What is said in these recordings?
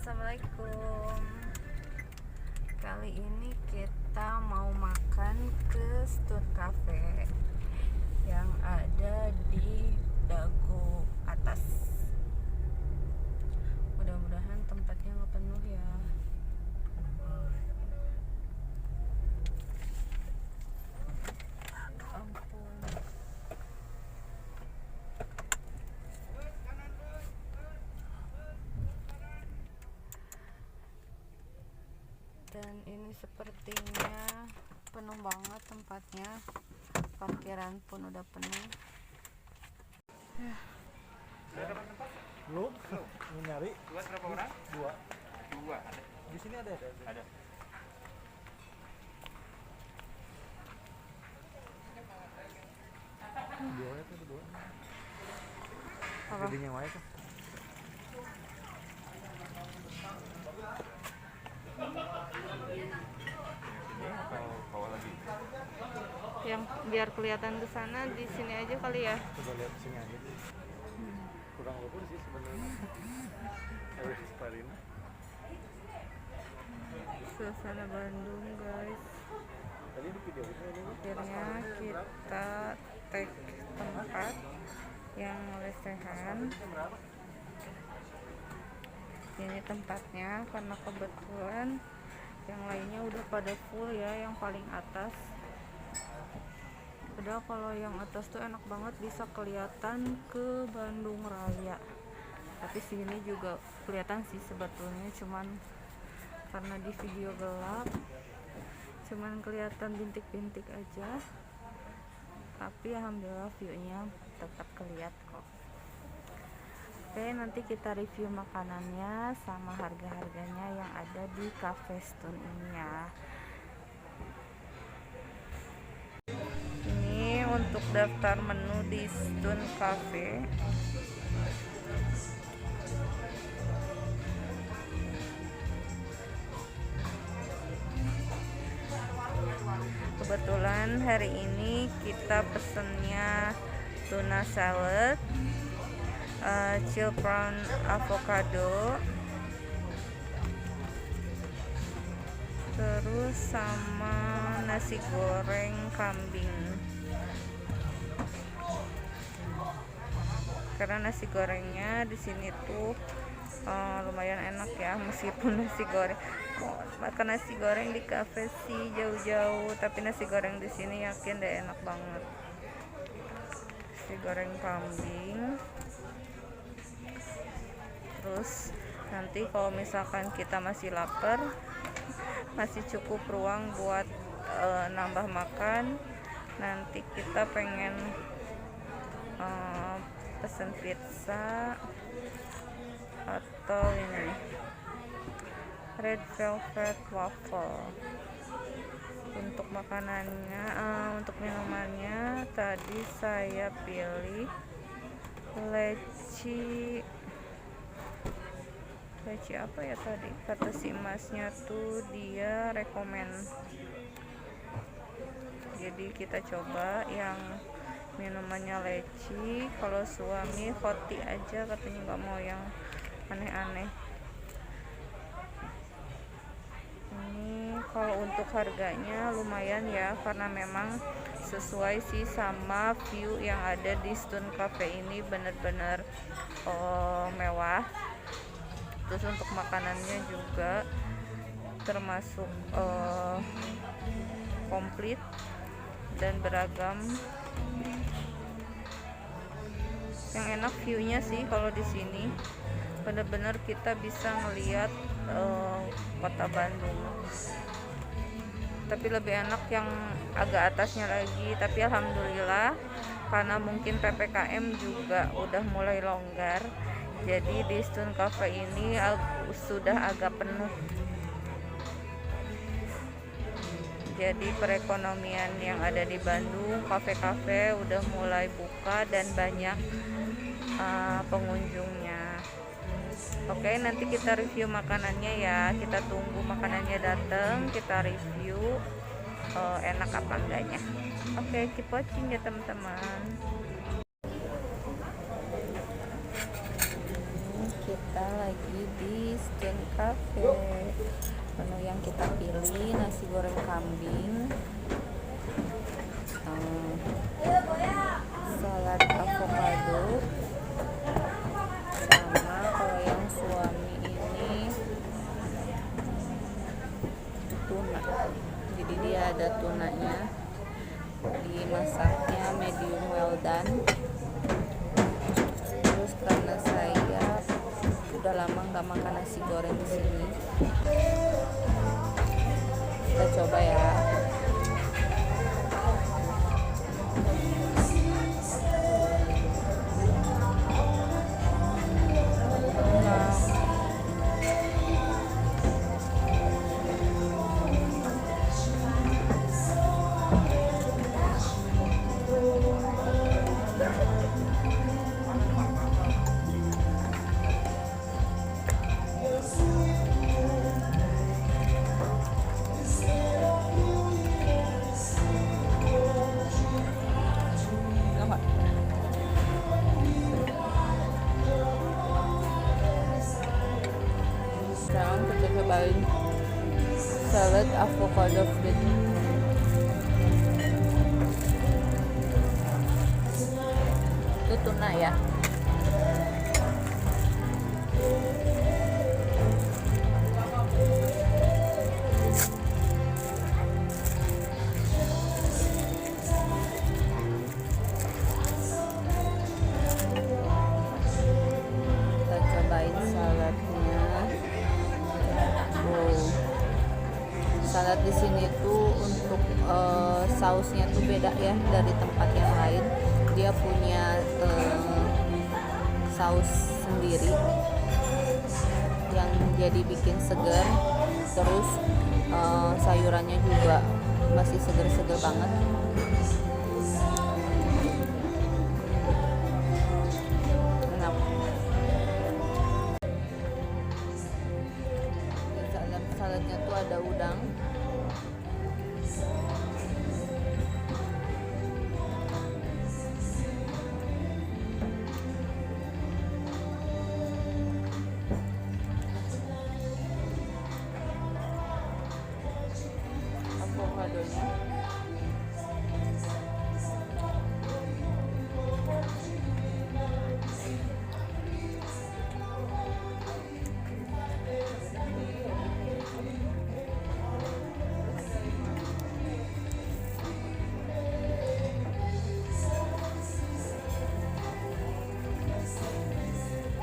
Assalamualaikum. Kali ini kita mau makan ke Stun Cafe yang ada di Dago atas. Mudah-mudahan tempatnya nggak penuh ya. Ampun. Dan ini sepertinya penuh banget tempatnya. Parkiran pun udah penuh. Belum nyari Buat berapa orang? dua Dua. Ada. di sini ada. Ada. Dua itu dua. Apa? Jadinya wae tuh. Ini atau bawa lagi? Yang biar kelihatan ke sana di sini aja kali ya. Coba lihat sini aja. Kurang lupa sih sebenarnya. Harus sekalian. Suasana Bandung, guys. Tadi di video itu ini. Akhirnya kita take tempat yang lesehan. Ini tempatnya karena kebetulan yang lainnya udah pada full ya, yang paling atas. Padahal kalau yang atas tuh enak banget, bisa kelihatan ke Bandung Raya. Tapi sini juga kelihatan sih sebetulnya, cuman karena di video gelap cuman kelihatan bintik-bintik aja. Tapi alhamdulillah view-nya tetap kelihatan kok. Oke, nanti kita review makanannya sama harga-harganya yang ada di Cafe Stun ini ya. Ini untuk daftar menu di Stun Cafe. Kebetulan hari ini kita pesennya tuna salad, chill prawn avocado, terus sama nasi goreng kambing. Karena nasi gorengnya di sini tuh lumayan enak ya, meskipun nasi goreng makan nasi goreng di kafe sih jauh-jauh, tapi nasi goreng di sini yakin deh enak banget. Nasi goreng kambing. Terus nanti kalau misalkan kita masih lapar, masih cukup ruang buat nambah makan, nanti kita pengen pesen pizza atau ini red velvet waffle. Untuk makanannya, untuk minumannya tadi saya pilih leci apa ya tadi, kata si masnya tuh dia rekomen. Jadi kita coba yang minumannya leci. Kalau suami hot tea aja katanya, nggak mau yang aneh-aneh. Ini kalau untuk harganya lumayan ya, karena memang sesuai sih sama view yang ada di Stun Cafe ini, bener-bener mewah. Terus untuk makanannya juga termasuk komplit dan beragam. Yang enak view-nya sih kalau di sini, bener-bener kita bisa ngelihat kota Bandung. Tapi lebih enak yang agak atasnya lagi. Tapi alhamdulillah karena mungkin PPKM juga udah mulai longgar, jadi di Stun Cafe ini sudah agak penuh. Jadi perekonomian yang ada di Bandung, kafe-kafe udah mulai buka dan banyak pengunjungnya. Oke, nanti kita review makanannya ya. Kita tunggu makanannya datang, kita review enak apa enggaknya. Oke, keep watching ya teman-teman. Kita lagi lagi di Scan Cafe. Menu yang kita pilih nasi goreng kambing, salad avocado, sama kalau yang suami ini tuna. Jadi dia ada tunanya, dimasaknya medium well done. Terus karena saya udah lama nggak makan nasi goreng di sini, kita coba ya. Sekarang kita cobain salad avocado fruit. Itu tuna ya. Kita cobain saladnya. Salad di sini tuh untuk sausnya tuh beda ya dari tempat yang lain. Dia punya saus sendiri yang jadi bikin segar. Terus sayurannya juga masih segar-segar banget. Enak. Di dalam saladnya tuh ada udang. Avokadonya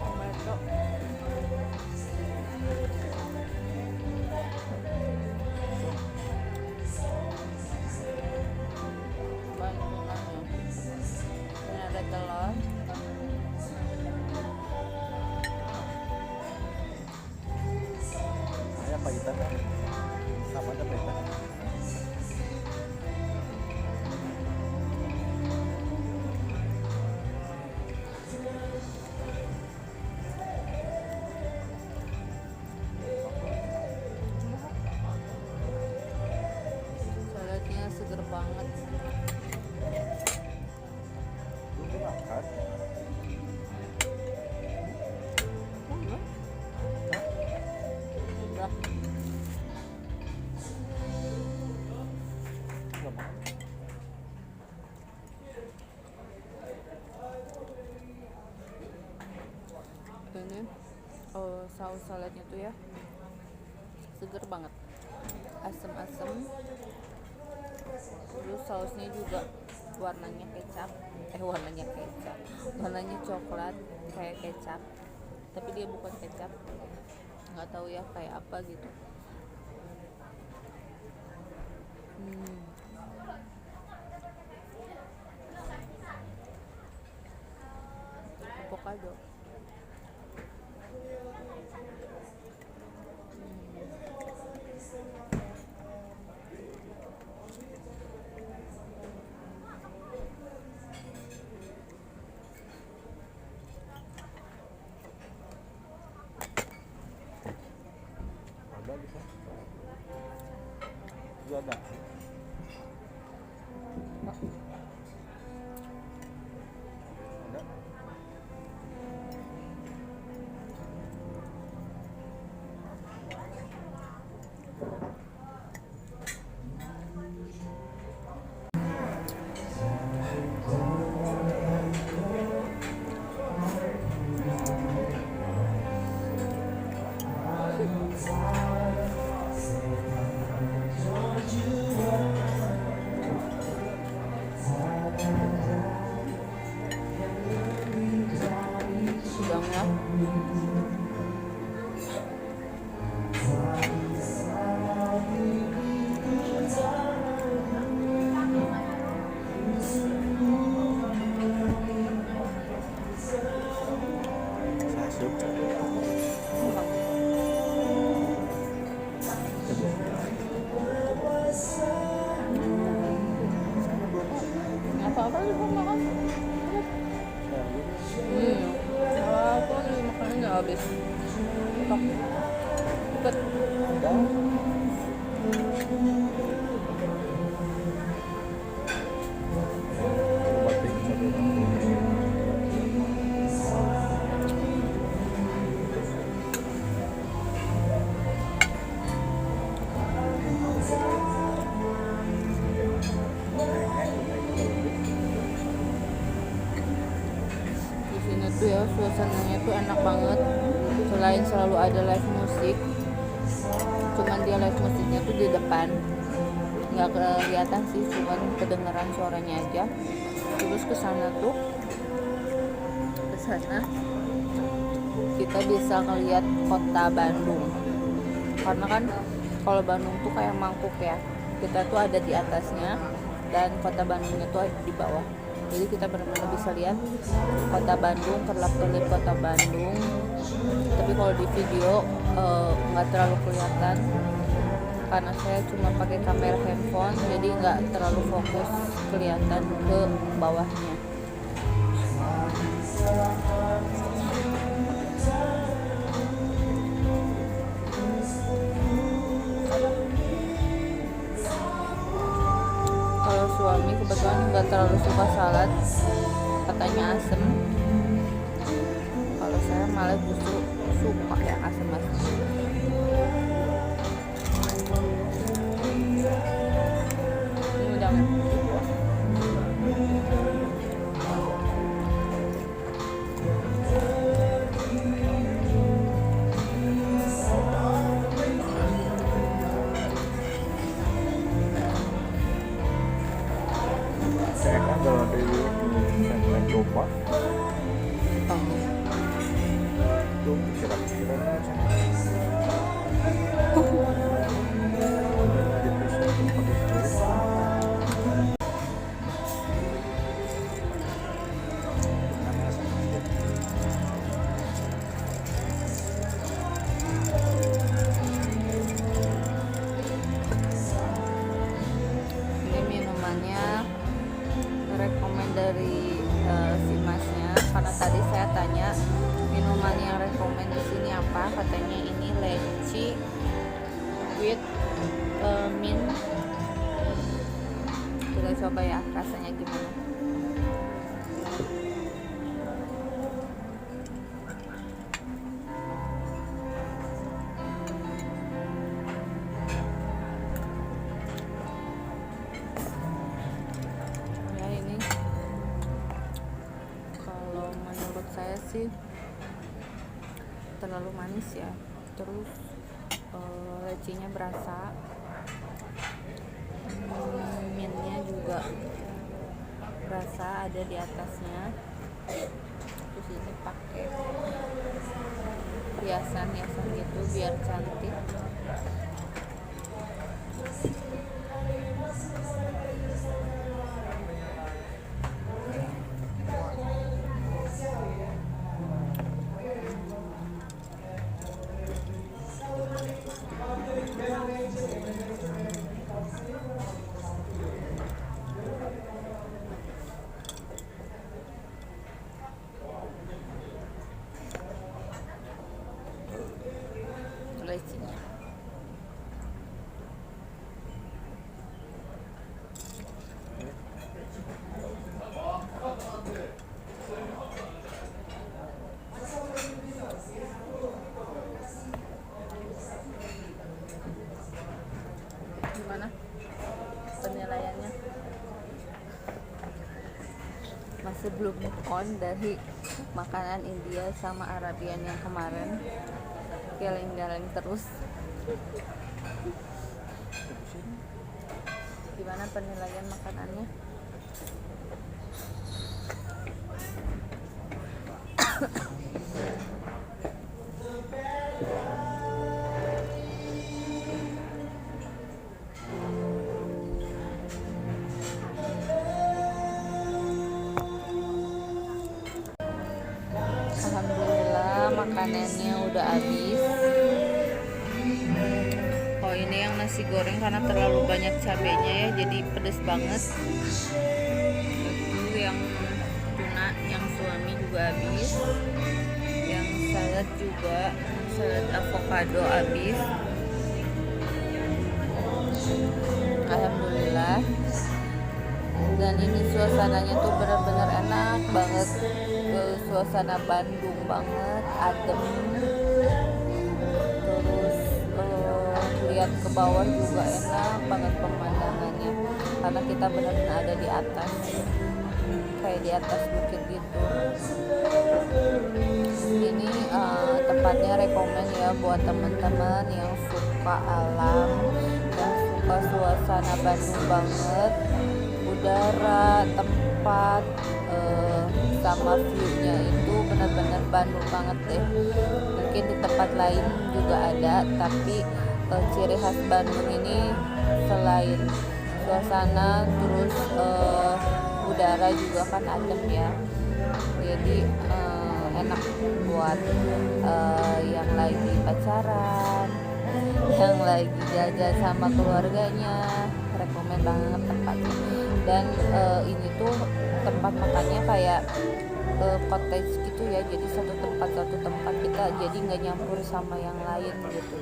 tomato. Dan ada telur. Saya pahitan sama aja pahitan. Saladnya seger banget. Itu makan. Udah. Nggak makan. Ini saus saladnya tuh ya seger banget, asem-asem. Terus sausnya juga warnanya warnanya coklat kayak kecap, tapi dia bukan kecap, nggak tahu ya kayak apa gitu. Avocado. Ada bisa. Itu ada. Ada. udangnya. Apa-apa juga makan. Apa lagi makannya nggak habis. Cepet. Di sini tuh ya suasananya tuh enak banget. Selain selalu ada live musik, cuman dia live musiknya tuh di depan, nggak kelihatan sih, cuman kedengeran suaranya aja. Terus ke sana kita bisa ngeliat kota Bandung, karena kan kalau Bandung tuh kayak mangkuk ya, kita tuh ada di atasnya dan kota Bandungnya tuh ada di bawah. Jadi kita benar-benar bisa lihat kota Bandung, kerlap-kerlip kota Bandung. Tapi kalau di video nggak terlalu kelihatan karena saya cuma pakai kamera handphone, jadi nggak terlalu fokus kelihatan ke bawahnya. Kalau suami kebetulan nggak terlalu suka salad, katanya asem. Kalau saya malah justru suka yang asem-asem. Ini udangnya. Saya kan kalau di rumah itu kira-kira Ini minumannya rekomen dari si masnya, karena tadi saya tanya minuman yang rekomen di sini apa, katanya ini leci with mint. Kita coba ya rasanya gimana. Ya ini kalau menurut saya sih terlalu manis ya. Terus lecinya berasa, mintnya juga berasa ada di atasnya. Terus ini pakai hiasan gitu biar cantik. Lecinya gimana penilaiannya? Masih belum move on dari makanan India sama Arabian yang kemarin, geleng-geleng terus. Gimana penilaian makanannya? makanannya udah habis. Oh ini yang nasi goreng karena terlalu banyak cabenya ya, jadi pedes banget. Itu yang tuna yang suami juga habis. Yang salad juga, salad avocado habis. Alhamdulillah. Dan ini suasananya tuh benar-benar enak banget, suasana Bandung banget, adem. Terus lihat ke bawah juga enak banget pemandangannya, karena kita benar-benar ada di atas, kayak di atas bukit gitu. Ini tempatnya rekomen ya buat teman-teman yang suka alam, yang suka suasana Bandung banget, udara, tempat, sama view-nya itu benar-benar Bandung banget deh. Mungkin di tempat lain juga ada, tapi ciri khas Bandung ini selain suasana, terus udara juga kan adem ya. Jadi enak buat yang lagi pacaran, yang lagi jajan sama keluarganya, rekomen banget tempatnya. Dan ini tuh tempat makannya kayak cottage gitu ya, jadi satu tempat kita, jadi nggak nyampur sama yang lain gitu.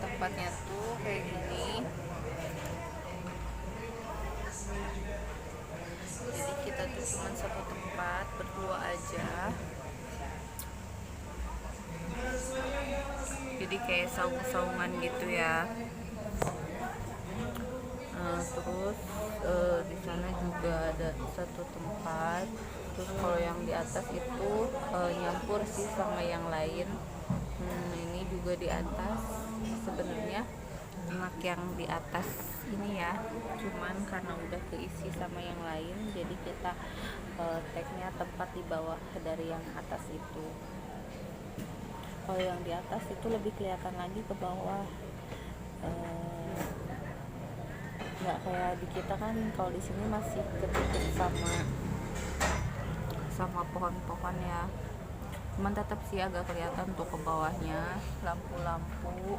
Tempatnya tuh kayak gini, jadi kita tuh cuma satu tempat berdua aja, jadi kayak saung-saungan gitu ya. Terus di sana juga ada satu tempat. Terus kalau yang di atas itu nyampur sih sama yang lain. Ini juga di atas, sebenarnya enak yang di atas ini ya, cuman karena udah keisi sama yang lain, jadi kita tag-nya tempat di bawah dari yang atas itu. Kalau yang di atas itu lebih kelihatan lagi ke bawah, nggak kayak di kita kan. Kalau di sini masih ketutup sama pohon-pohon ya, cuman tetap sih agak kelihatan tuh ke bawahnya lampu-lampu,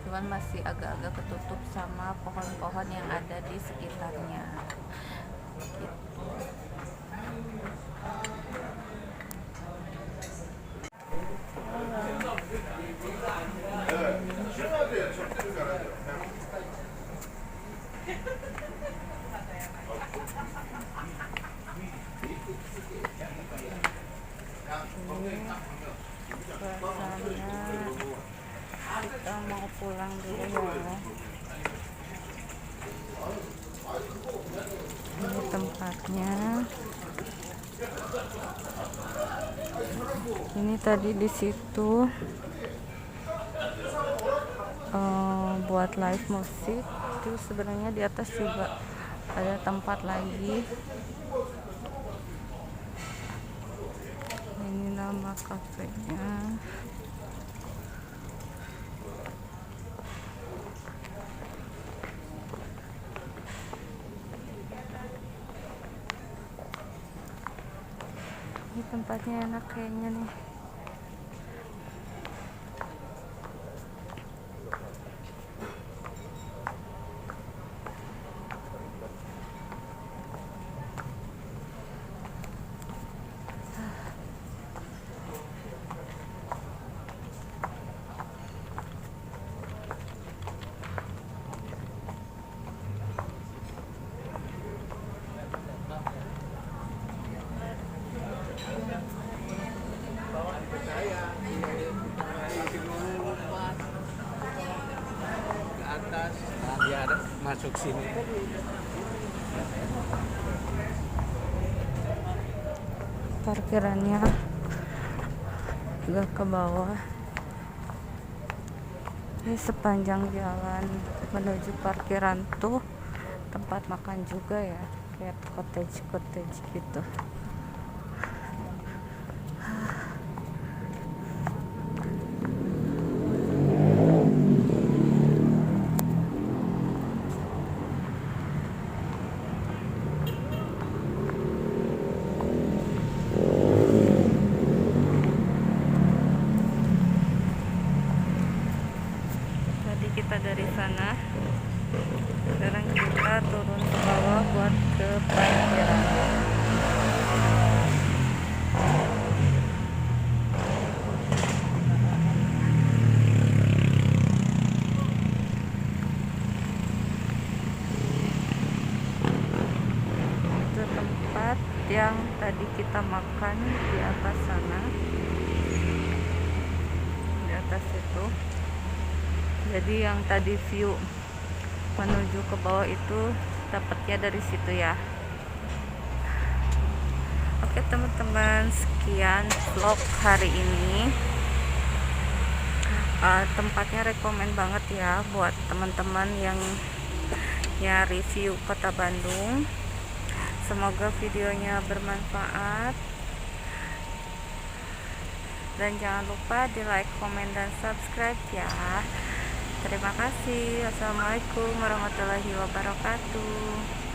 cuman masih agak-agak ketutup sama pohon-pohon yang ada di sekitarnya gitu. Kita mau pulang dulu ya. Ini tempatnya. Ini tadi di situ buat live musik. Itu sebenarnya di atas juga ada tempat lagi. Ini nama kafenya. Ini tempatnya enak kayaknya nih. Dia ada masuk sini. Parkirannya agak ke bawah. Ini sepanjang jalan menuju parkiran tuh tempat makan juga ya, kayak cottage gitu. yang tadi kita makan di atas sana, di atas itu. Jadi yang tadi view menuju ke bawah itu dapatnya dari situ ya. Oke teman-teman, sekian vlog hari ini. Tempatnya rekomen banget ya buat teman-teman yang nyari view kota Bandung. Semoga videonya bermanfaat, dan jangan lupa di like, komen, dan subscribe ya. Terima kasih. Wassalamualaikum warahmatullahi wabarakatuh.